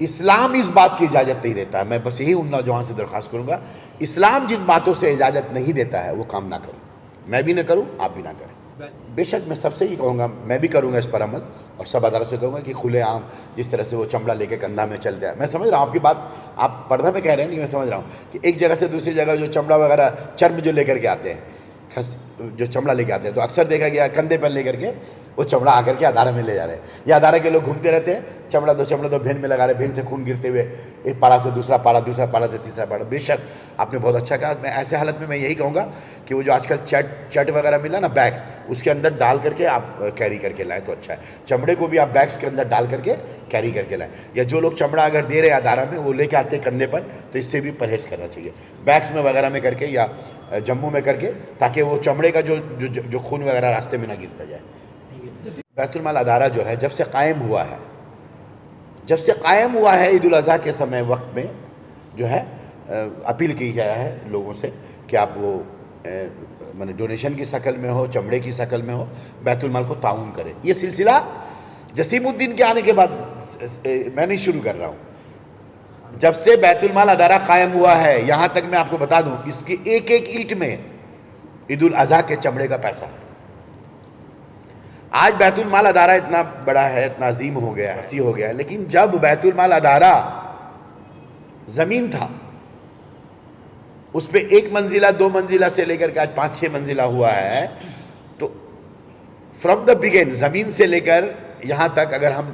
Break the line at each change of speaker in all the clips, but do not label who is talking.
اسلام اس بات کی اجازت نہیں دیتا ہے. میں بس یہی ان نوجوان سے درخواست کروں گا, اسلام جن باتوں سے اجازت نہیں دیتا ہے وہ کام نہ کریں. میں بھی نہ کروں, آپ بھی نہ کریں. بے شک میں سب سے ہی کہوں گا, میں بھی کروں گا اس پر عمل, اور سب اداروں سے کہوں گا کہ کھلے عام جس طرح سے وہ چمڑا لے کے کندھا میں چلتے ہیں. میں سمجھ رہا ہوں آپ کی بات, آپ پردہ میں کہہ رہے ہیں کہ میں سمجھ رہا ہوں کہ ایک جگہ سے دوسری جگہ جو چمڑا وغیرہ چرم جو لے کر کے آتے ہیں, جو چمڑا لے کے آتے ہیں, تو اکثر دیکھا گیا کندھے پر لے کر کے وہ چمڑا آ کر کے ادارہ میں لے جا رہے ہیں. یہ ادارہ کے لوگ گھومتے رہتے ہیں, چمڑا دو بھین میں لگا رہے, بھین سے خون گرتے ہوئے ایک پاڑا سے دوسرا پاڑا, دوسرا پاڑا سے تیسرا پاڑا. بے شک آپ نے بہت اچھا کہا. میں ایسے حالت میں یہ کہوں گا کہ وہ جو آج کل چٹ وغیرہ ملا نا, بیگس, اس کے اندر ڈال کر کے آپ کیری کر کے لائیں تو اچھا ہے. چمڑے کو بھی آپ بیگس کے اندر ڈال کر کے کیری کر کے لائیں. یا جو لوگ چمڑا اگر دے رہے ہیں ادارہ میں, وہ لے کے آتے ہیں کندھے پر, تو اس سے بھی پرہیز کرنا چاہیے. بیگس میں وغیرہ میں کر کے یا جموں میں کر کے, تاکہ وہ چمڑے کا جو خون وغیرہ راستے میں نہ گرتا جائے. بیت المال ادارہ جو ہے جب سے قائم ہوا ہے, عید الاضحیٰ کے سمے وقت میں جو ہے اپیل کی گیا ہے لوگوں سے کہ آپ وہ ڈونیشن کی شکل میں ہو, چمڑے کی شکل میں ہو, بیت المال کو تعاون کریں. یہ سلسلہ جسیم الدین کے آنے کے بعد میں نہیں شروع کر رہا ہوں. جب سے بیت المال ادارہ قائم ہوا ہے, یہاں تک میں آپ کو بتا دوں اس کی ایک ایک اینٹ میں عید الاضحیٰ کے چمڑے کا پیسہ ہے. آج بیت المال ادارہ اتنا بڑا ہے, اتنا عظیم ہو گیا ہے, وسیع ہو گیا ہے, لیکن جب بیت المال ادارہ زمین تھا, اس پہ 1 منزلہ 2 منزلہ سے لے کر کے آج 5-6 منزلہ ہوا ہے, تو فرام دا بگن زمین سے لے کر یہاں تک اگر ہم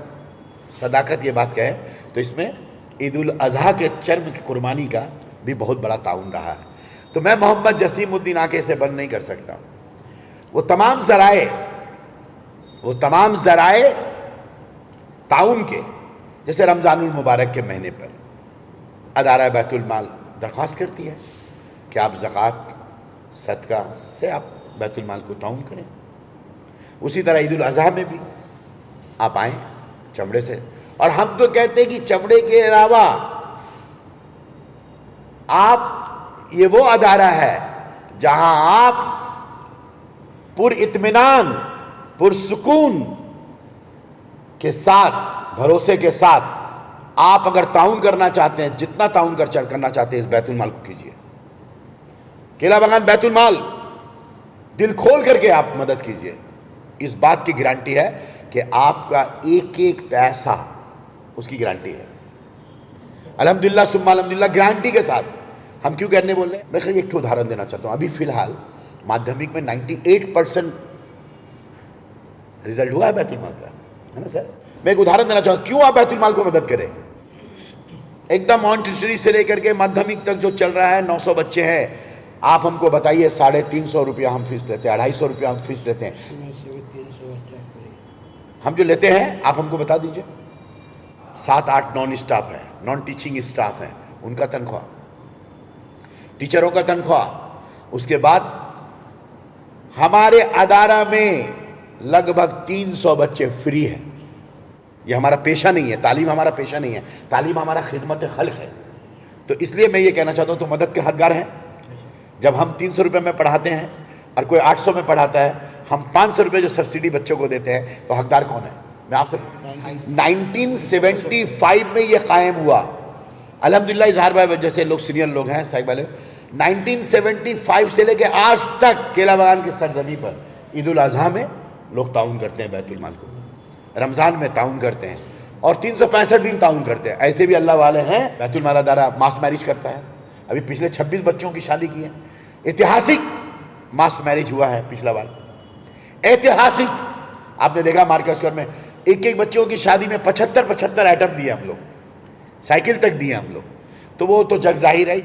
صداقت یہ بات کہیں تو اس میں عید الاضحیٰ کے چرم کی قربانی کا بھی بہت بڑا تعاون رہا ہے. تو میں محمد جسیم الدین آ کے اسے بند نہیں کر سکتا. وہ تمام ذرائع تعاون کے, جیسے رمضان المبارک کے مہینے پر ادارہ بیت المال درخواست کرتی ہے کہ آپ زکوٰۃ صدقہ سے آپ بیت المال کو تعاون کریں. اسی طرح عید الاضحیٰ میں بھی آپ آئیں چمڑے سے. اور ہم تو کہتے ہیں کہ چمڑے کے علاوہ آپ یہ وہ ادارہ ہے جہاں آپ پر اطمینان, پرسکون کے ساتھ, بھروسے کے ساتھ آپ اگر تعاون کرنا چاہتے ہیں, جتنا تعاون کرنا چاہتے ہیں اس بیت المال کو کیجیے. کیلا بغان بیت المال دل کھول کر کے آپ مدد کیجیے. اس بات کی گارنٹی ہے کہ آپ کا ایک ایک پیسہ, اس کی گارنٹی ہے الحمدللہ ثم الحمدللہ, گارنٹی کے ساتھ. ہم کیوں کرنے بول رہے ہیں؟ میں ایک ادھارن دینا چاہتا ہوں. ابھی فی الحال مادھمک میں 98% رزلٹ ہوا ہے بیت المال کا, ہے نا سر. میں ایک ادھارن دینا چاہتا ہوں کیوں آپ بیت المال کو مدد کریں. ایک دم مونٹیسری سے لے کر کے مادھمک تک جو چل رہا ہے, 900 بچے ہیں, آپ ہم کو بتائیے 350 روپیہ ہم فیس لیتے ہیں, 250 روپیہ ہم فیس لیتے ہیں. ہم جو لیتے ہیں آپ ہم کو بتا دیجئے. 7-8 نان اسٹاف ہیں, نان ٹیچنگ اسٹاف ہیں, ان کا تنخواہ, ٹیچروں کا تنخواہ. اس کے بعد ہمارے ادارہ میں لگ بھگ 300 بچے فری ہیں. یہ ہمارا پیشہ نہیں ہے, تعلیم ہمارا پیشہ نہیں ہے, تعلیم ہمارا خدمت خلق ہے. تو اس لیے میں یہ کہنا چاہتا ہوں تو مدد کے حقدار ہیں. جب ہم 300 روپے میں پڑھاتے ہیں اور کوئی 800 میں پڑھاتا ہے, ہم 500 روپے جو سبسڈی بچوں کو دیتے ہیں, تو حقدار کون ہے؟ میں آپ سے 1975 میں یہ قائم ہوا. الحمدللہ اظہار بھائی جیسے لوگ سینئر لوگ ہیں, صاحب والے, 1975 سے لے کے آج تک کیلا بغان کی سرزمین پر عید الاضحیٰ میں لوگ تعاون کرتے ہیں بیت المال کو, رمضان میں تعاون کرتے ہیں, اور 365 دن تعاون کرتے ہیں. ایسے بھی اللہ والے ہیں. بیت المال ادارہ ماس میرج کرتا ہے. ابھی پچھلے 26 بچوں کی شادی کی ہے. ایتہاسک ماس میرج ہوا ہے پچھلا بار, ایتہاسک. آپ نے دیکھا مارکیٹ اسکوائر میں ایک بچوں کی شادی میں 75 آئٹم دیے ہم لوگ, سائیکل تک دیے ہم لوگ. تو وہ تو جگ ظاہر ہے.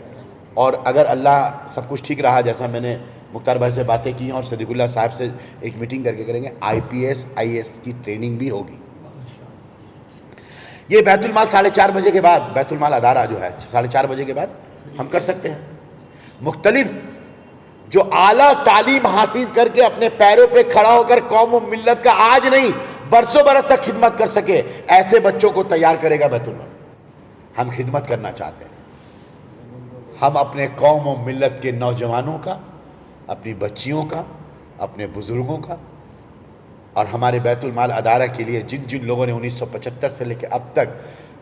اور اگر اللہ سب کچھ ٹھیک رہا, جیسا میں نے مختار بھائی سے باتیں کی ہیں اور صدیق اللہ صاحب سے ایک میٹنگ کر کے کریں گے, IPS IAS کی ٹریننگ بھی ہوگی. یہ بیت المال 4:30 بجے کے بعد, بیت المال ادارہ جو ہے 4:30 بجے کے بعد ہم کر سکتے ہیں. مختلف جو اعلیٰ تعلیم حاصل کر کے اپنے پیروں پہ کھڑا ہو کر قوم و ملت کا آج نہیں برسوں برس تک خدمت کر سکے, ایسے بچوں کو تیار کرے گا بیت المال. ہم خدمت کرنا چاہتے ہیں. ہم اپنے قوم و ملت کے نوجوانوں کا, اپنی بچیوں کا, اپنے بزرگوں کا, اور ہمارے بیت المال ادارہ کے لیے جن لوگوں نے 1975 سے لے کے اب تک